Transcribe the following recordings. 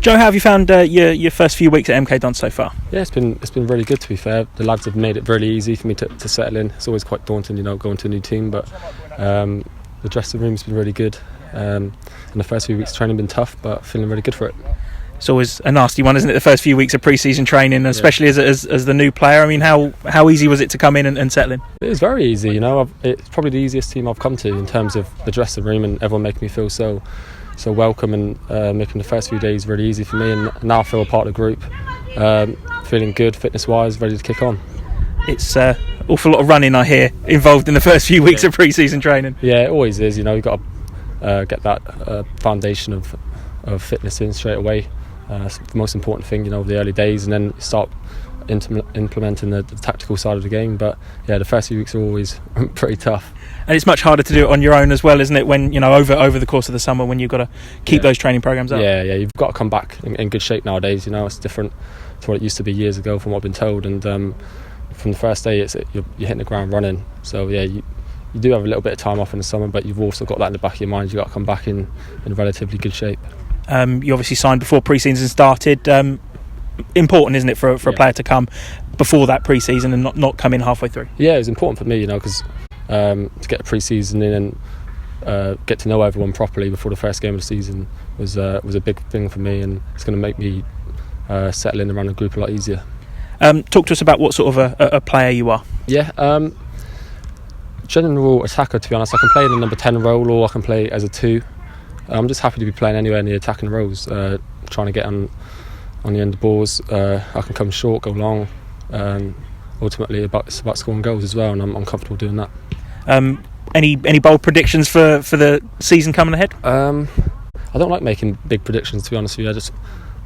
Joe, how have you found your first few weeks at MK Dons so far? Yeah, it's been really good, to be fair. The lads have made it really easy for me to settle in. It's always quite daunting, going to a new team, but the dressing room's been really good. And the first few weeks of training have been tough, but feeling really good for it. It's always a nasty one, isn't it? The first few weeks of pre-season training, especially as the new player. I mean, how easy was it to come in and settle in? It was very easy. It's probably the easiest team I've come to in terms of the dressing room, and everyone making me feel so welcome, and making the first few days really easy for me. And now I feel a part of the group, feeling good fitness-wise, ready to kick on. It's an awful lot of running, I hear, involved in the first few weeks of pre-season training. Yeah, it always is. You've got to get that foundation of fitness in straight away. It's the most important thing, the early days, and then start implementing the tactical side of the game. But yeah, the first few weeks are always pretty tough. And it's much harder to do it on your own as well, isn't it? When over the course of the summer, when you've got to keep those training programs up. Yeah, you've got to come back in good shape nowadays. It's different to what it used to be years ago, from what I've been told. And from the first day, you're hitting the ground running. So yeah, you do have a little bit of time off in the summer, but you've also got that in the back of your mind. You've got to come back in relatively good shape. You obviously signed before pre-season started. Important, isn't it, for a player to come before that pre-season and not come in halfway through? Yeah, it's important for me, because to get the pre-season in and get to know everyone properly before the first game of the season was a big thing for me, and it's going to make me settle in around the group a lot easier. Talk to us about what sort of a player you are. Yeah, general attacker, to be honest. I can play in the number 10 role, or I can play as a 2. I'm just happy to be playing anywhere in the attacking roles, trying to get on the end of balls. I can come short, go long. Ultimately, it's about scoring goals as well, and I'm comfortable doing that. Any bold predictions for the season coming ahead? I don't like making big predictions, to be honest with you.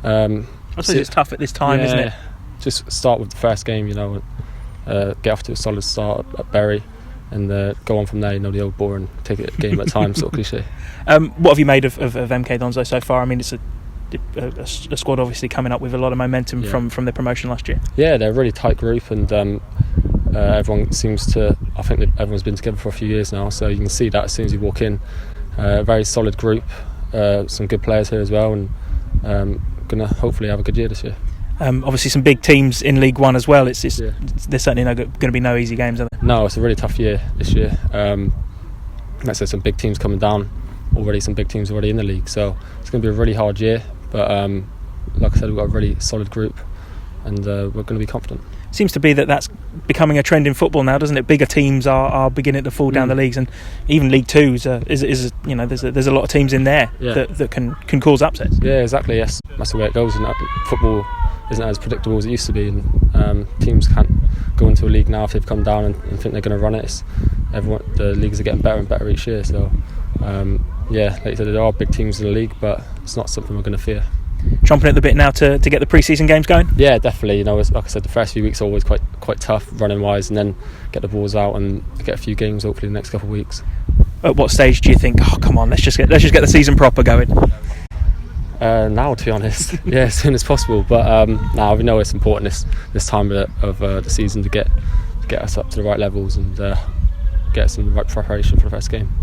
I suppose it's tough at this time, isn't it? Just start with the first game, and get off to a solid start at Bury, and go on from there. The old boring take it a game at a time sort of cliche. What have you made of MK Dons so far? I mean, it's a squad obviously coming up with a lot of momentum from their promotion last year. Yeah, they're a really tight group, and everyone seems to. I think that everyone's been together for a few years now, so you can see that as soon as you walk in. A very solid group, some good players here as well, and going to hopefully have a good year this year. Obviously some big teams in League One as well. There's certainly going to be no easy games, are there? No, it's a really tough year this year. Like I said, some big teams coming down already, some big teams already in the league, so it's going to be a really hard year, but like I said, we've got a really solid group, and we're going to be confident. Seems to be that's becoming a trend in football now, doesn't it? Bigger teams are beginning to fall down the leagues, and even League Two is there's a lot of teams in there that can cause upsets. Yeah, exactly. Yes, that's the way it goes. And football isn't as predictable as it used to be, and teams can't go into a league now if they've come down and think they're going to run it. The leagues are getting better and better each year. So like you said, there are big teams in the league, but it's not something we're going to fear. Chomping at the bit now to get the pre-season games going? Yeah, definitely. Like I said, the first few weeks are always quite tough running wise, and then get the balls out and get a few games hopefully in the next couple of weeks. At what stage do you think, come on, let's just get the season proper going? Now, to be honest, as soon as possible. But now we know it's important this time of the season to get us up to the right levels and get us in the right preparation for the first game.